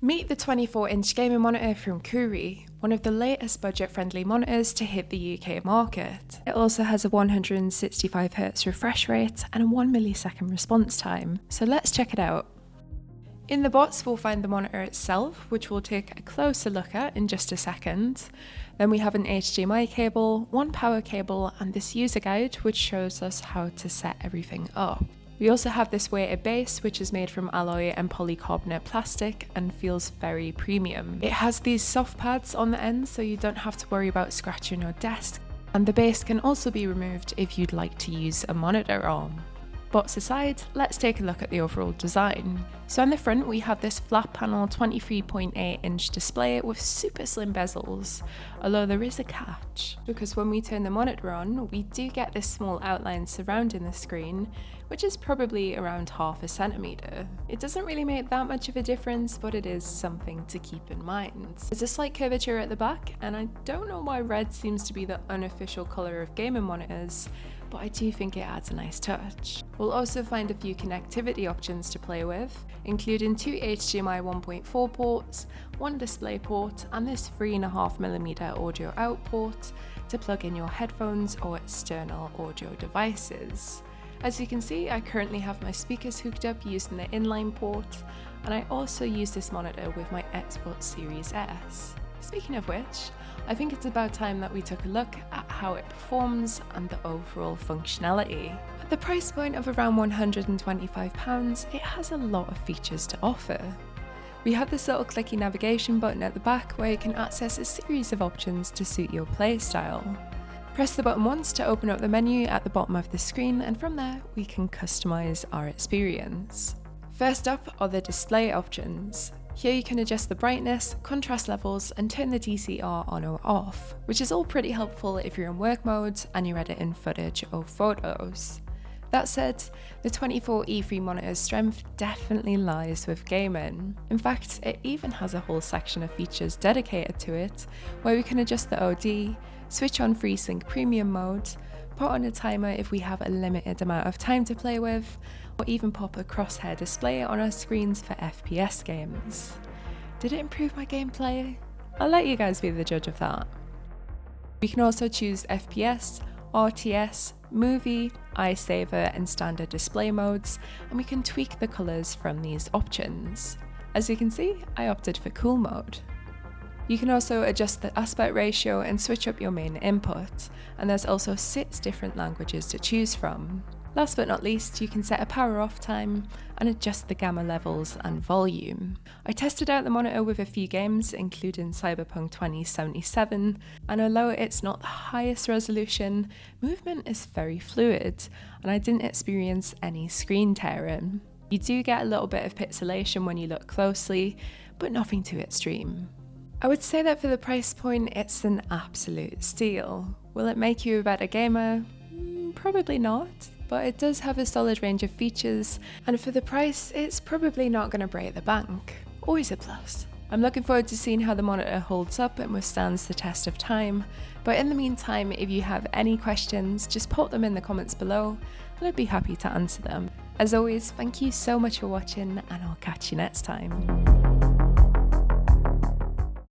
Meet the 24-inch gaming monitor from Koorui, one of the latest budget-friendly monitors to hit the UK market. It also has a 165Hz refresh rate and a 1 millisecond response time, so let's check it out. In the box we'll find the monitor itself, which we'll take a closer look at in just a second. Then we have an HDMI cable, one power cable, and this user guide which shows us how to set everything up. We also have this weighted base, which is made from alloy and polycarbonate plastic and feels very premium. It has these soft pads on the end so you don't have to worry about scratching your desk, and the base can also be removed if you'd like to use a monitor arm. Box aside, let's take a look at the overall design. So on the front we have this flat panel 23.8-inch display with super slim bezels, although there is a catch, because when we turn the monitor on we do get this small outline surrounding the screen, which is probably around 1/2 centimetre. It doesn't really make that much of a difference, but it is something to keep in mind. There's a slight curvature at the back, and I don't know why red seems to be the unofficial colour of gaming monitors, but I do think it adds a nice touch. We'll also find a few connectivity options to play with, including 2 HDMI 1.4 ports, 1 display port, and this 3.5mm audio out port to plug in your headphones or external audio devices. As you can see, I currently have my speakers hooked up using the inline port, and I also use this monitor with my Xbox Series S. Speaking of which, I think it's about time that we took a look at how it performs and the overall functionality. At the price point of around £125, it has a lot of features to offer. We have this little clicky navigation button at the back where you can access a series of options to suit your playstyle. Press the button once to open up the menu at the bottom of the screen, and from there we can customize our experience. First up are the display options. Here you can adjust the brightness, contrast levels, and turn the DCR on or off, which is all pretty helpful if you're in work mode and you're editing footage or photos. That said, the 24E3 monitor's strength definitely lies with gaming. In fact, it even has a whole section of features dedicated to it, where we can adjust the OD, switch on FreeSync Premium mode, put on a timer if we have a limited amount of time to play with, or even pop a crosshair display on our screens for FPS games. Did it improve my gameplay? I'll let you guys be the judge of that. We can also choose FPS, RTS, movie, iSaver, and standard display modes, and we can tweak the colours from these options. As you can see, I opted for cool mode. You can also adjust the aspect ratio and switch up your main input, and there's also 6 different languages to choose from. Last but not least, you can set a power off time and adjust the gamma levels and volume. I tested out the monitor with a few games, including Cyberpunk 2077, and although it's not the highest resolution, movement is very fluid, and I didn't experience any screen tearing. You do get a little bit of pixelation when you look closely, but nothing too extreme. I would say that for the price point, it's an absolute steal. Will it make you a better gamer? Probably not, but it does have a solid range of features, and for the price, it's probably not going to break the bank. Always a plus. I'm looking forward to seeing how the monitor holds up and withstands the test of time, but in the meantime, if you have any questions, just pop them in the comments below, and I'd be happy to answer them. As always, thank you so much for watching, and I'll catch you next time.